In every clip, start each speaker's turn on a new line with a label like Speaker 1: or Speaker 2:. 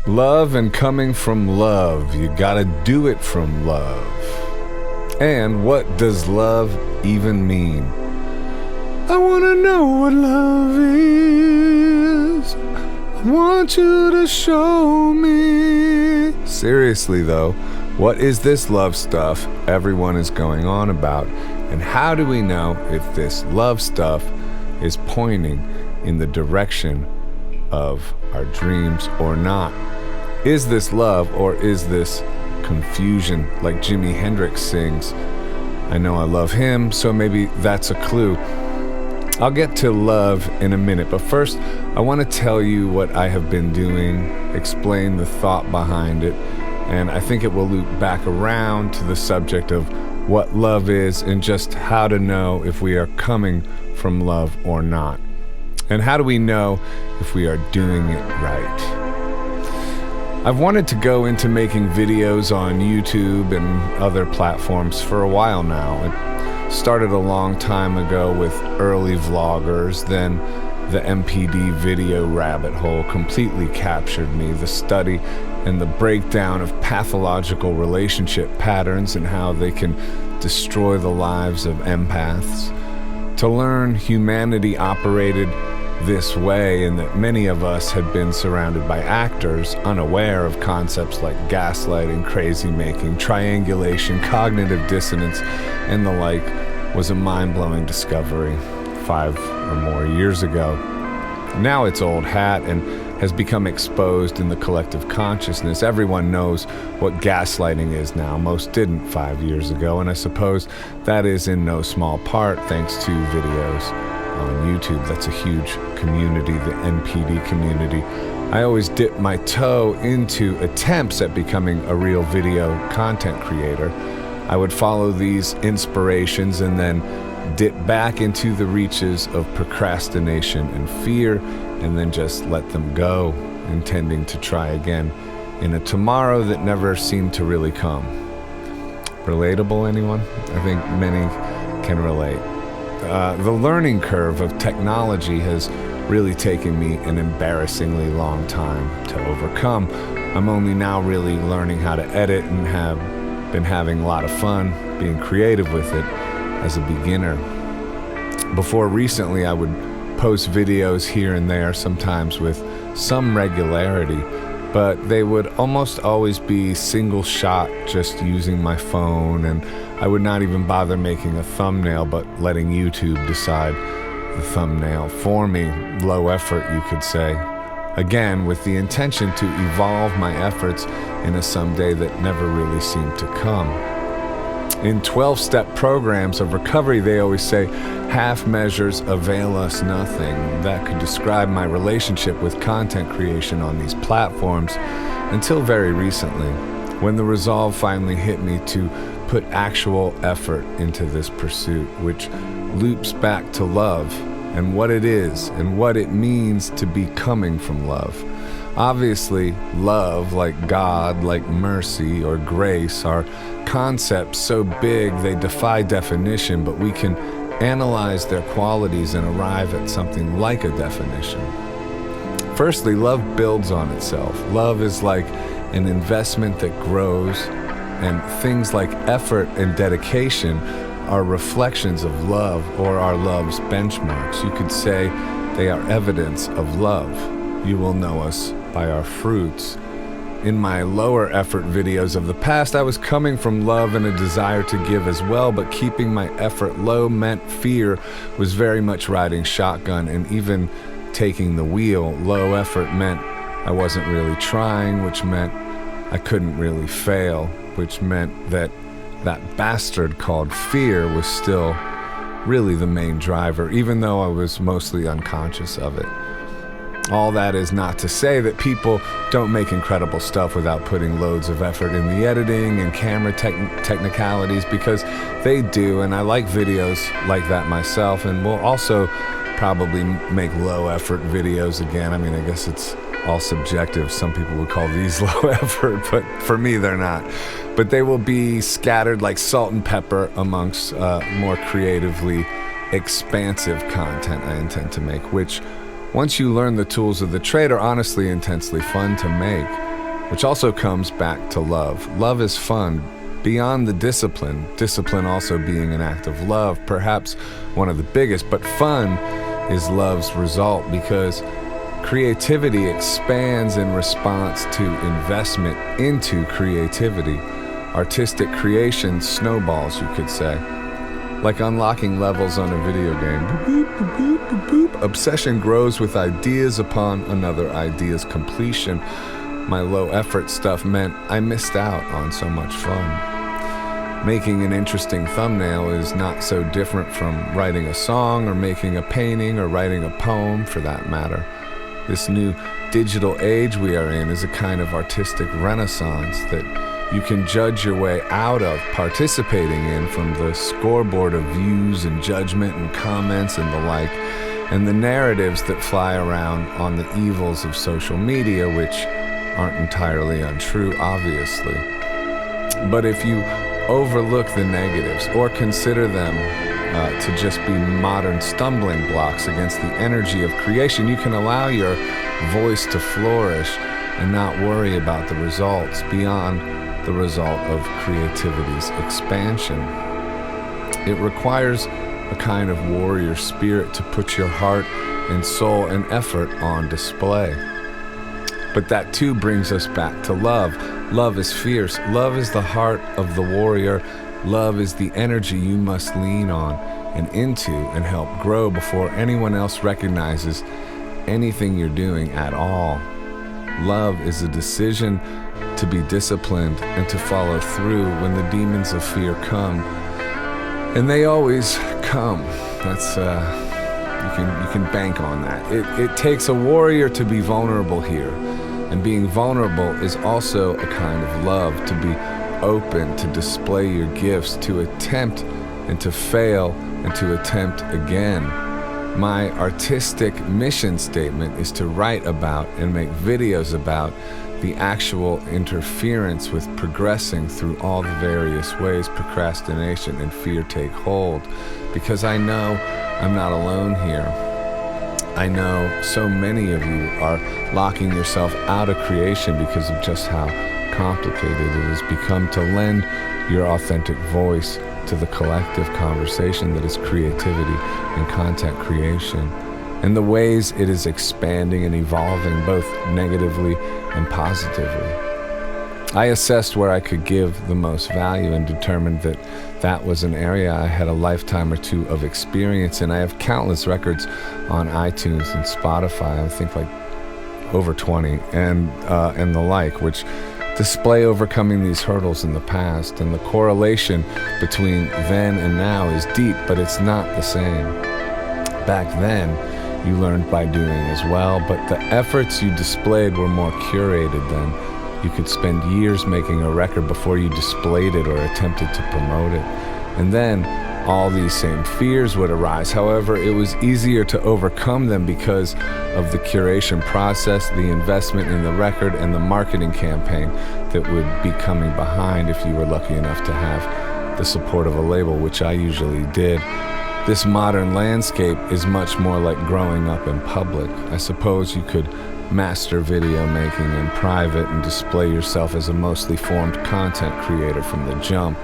Speaker 1: Love and coming from love. You gotta do it from love. And what does love even mean? I wanna know what love is. I want you to show me. Seriously though, what is this love stuff everyone is going on about? And how do we know if this love stuff is pointing in the direction of our dreams or not? Is this love or is this confusion, like Jimi Hendrix sings? I know I love him, so maybe that's a clue. I'll get to love in a minute, but first I want to tell you what I have been doing, explain the thought behind it, and I think it will loop back around to the subject of what love is and just how to know if we are coming from love or not. And how do we know if we are doing it right? I've wanted to go into making videos on YouTube and other platforms for a while now. It started a long time ago with early vloggers, then the MPD video rabbit hole completely captured me. The study and the breakdown of pathological relationship patterns and how they can destroy the lives of empaths. To learn humanity operated this way and that many of us had been surrounded by actors unaware of concepts like gaslighting, crazy making, triangulation, cognitive dissonance, and the like was a mind-blowing discovery 5 or more years ago. Now it's old hat and has become exposed in the collective consciousness. Everyone knows what gaslighting is now. Most didn't 5 years ago, and I suppose that is in no small part thanks to videos on YouTube. That's a huge community, the NPD community. I always dip my toe into attempts at becoming a real video content creator. I would follow these inspirations and then dip back into the reaches of procrastination and fear, and then just let them go, intending to try again in a tomorrow that never seemed to really come. Relatable, anyone? I think many can relate. The learning curve of technology has really taken me an embarrassingly long time to overcome. I'm only now really learning how to edit and have been having a lot of fun being creative with it as a beginner. Before recently, I would post videos here and there, sometimes with some regularity, but they would almost always be single shot, just using my phone, and I would not even bother making a thumbnail, but letting YouTube decide the thumbnail for me. Low effort, you could say. Again, with the intention to evolve my efforts in a someday that never really seemed to come. In 12-step programs of recovery, they always say, half measures avail us nothing. That could describe my relationship with content creation on these platforms until very recently, when the resolve finally hit me to put actual effort into this pursuit, which loops back to love and what it is and what it means to be coming from love. Obviously, love, like God, like mercy or grace, are concepts so big they defy definition, but we can analyze their qualities and arrive at something like a definition. Firstly, love builds on itself. Love is like an investment that grows, and things like effort and dedication are reflections of love or our love's benchmarks. You could say they are evidence of love. You will know us by our fruits. In my lower effort videos of the past, I was coming from love and a desire to give as well, but keeping my effort low meant fear was very much riding shotgun, and even taking the wheel. Low effort meant I wasn't really trying, which meant I couldn't really fail, which meant that bastard called fear was still really the main driver, even though I was mostly unconscious of it. All that is not to say that people don't make incredible stuff without putting loads of effort in the editing and camera technicalities, because they do, and I like videos like that myself, and will also probably make low effort videos again. I mean, I guess it's all subjective. Some people would call these low effort, but for me they're not. But they will be scattered like salt and pepper amongst more creatively expansive content I intend to make, which once you learn the tools of the trade are honestly intensely fun to make. which also comes back to love. Love is fun beyond the discipline. Discipline also being an act of love, perhaps one of the biggest, but fun is love's result because creativity expands in response to investment into creativity. Artistic creation snowballs, you could say. Like unlocking levels on a video game. Boop, boop, boop, boop, boop. Obsession grows with ideas upon another idea's completion. My low effort stuff meant I missed out on so much fun. Making an interesting thumbnail is not so different from writing a song or making a painting or writing a poem for that matter. This new digital age we are in is a kind of artistic renaissance that you can judge your way out of participating in from the scoreboard of views and judgment and comments and the like, and the narratives that fly around on the evils of social media, which aren't entirely untrue, obviously. But if you overlook the negatives or consider them to just be modern stumbling blocks against the energy of creation, you can allow your voice to flourish and not worry about the results beyond the result of creativity's expansion. It requires a kind of warrior spirit to put your heart and soul and effort on display. But that too brings us back to love. Love is fierce. Love is the heart of the warrior. Love is the energy you must lean on and into and help grow before anyone else recognizes anything you're doing at all. Love is a decision to be disciplined and to follow through when the demons of fear come. And they always come. That's you can bank on that. It takes a warrior to be vulnerable here. And being vulnerable is also a kind of love, to be open, to display your gifts, to attempt and to fail and to attempt again. My artistic mission statement is to write about and make videos about the actual interference with progressing through all the various ways procrastination and fear take hold, because I know I'm not alone here. I know so many of you are locking yourself out of creation because of just how complicated it has become to lend your authentic voice to the collective conversation that is creativity and content creation, and the ways it is expanding and evolving both negatively and positively. I assessed where I could give the most value and determined that that was an area I had a lifetime or two of experience in. I have countless records on iTunes and Spotify, I think like over 20, and the like, which display overcoming these hurdles in the past, and the correlation between then and now is deep, but it's not the same. Back then, you learned by doing as well, but the efforts you displayed were more curated then. You could spend years making a record before you displayed it or attempted to promote it. And then all these same fears would arise. However, it was easier to overcome them because of the curation process, the investment in the record, and the marketing campaign that would be coming behind if you were lucky enough to have the support of a label, which I usually did. This modern landscape is much more like growing up in public. I suppose you could master video making in private and display yourself as a mostly formed content creator from the jump.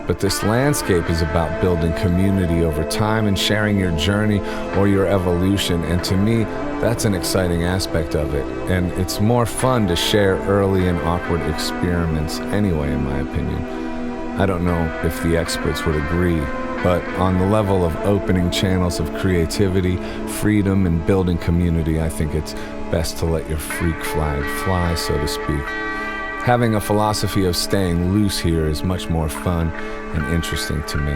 Speaker 1: But this landscape is about building community over time and sharing your journey or your evolution. And to me, that's an exciting aspect of it. And it's more fun to share early and awkward experiments anyway, in my opinion. I don't know if the experts would agree, but on the level of opening channels of creativity, freedom, and building community, I think it's best to let your freak flag fly, so to speak. Having a philosophy of staying loose here is much more fun and interesting to me,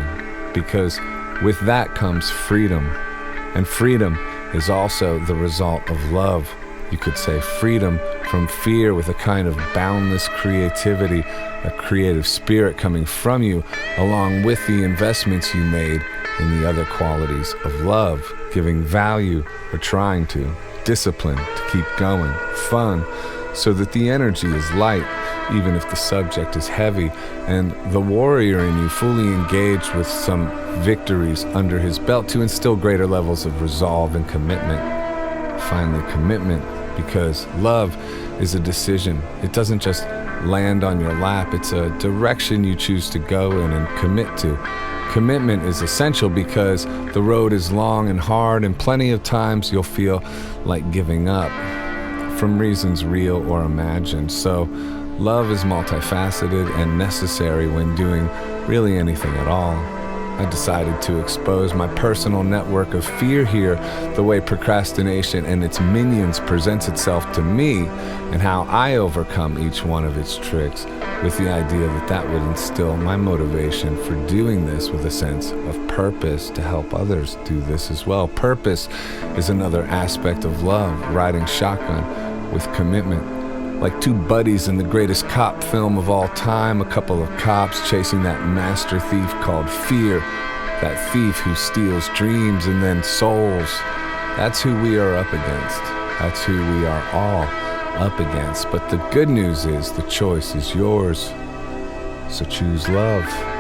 Speaker 1: because with that comes freedom, and freedom is also the result of love. You could say freedom from fear with a kind of boundless creativity, a creative spirit coming from you, along with the investments you made in the other qualities of love, giving value or trying to, discipline to keep going, fun, so that the energy is light, even if the subject is heavy, and the warrior in you fully engaged with some victories under his belt to instill greater levels of resolve and commitment. Finally, commitment because love is a decision. It doesn't just land on your lap. It's a direction you choose to go in and commit to. Commitment is essential because the road is long and hard, and plenty of times you'll feel like giving up from reasons real or imagined. So love is multifaceted and necessary when doing really anything at all. I decided to expose my personal network of fear here, the way procrastination and its minions presents itself to me, and how I overcome each one of its tricks, with the idea that that would instill my motivation for doing this with a sense of purpose to help others do this as well. Purpose is another aspect of love, riding shotgun with commitment. Like two buddies in the greatest cop film of all time, a couple of cops chasing that master thief called fear, that thief who steals dreams and then souls. That's who we are up against. That's who we are all up against. But the good news is the choice is yours. So choose love.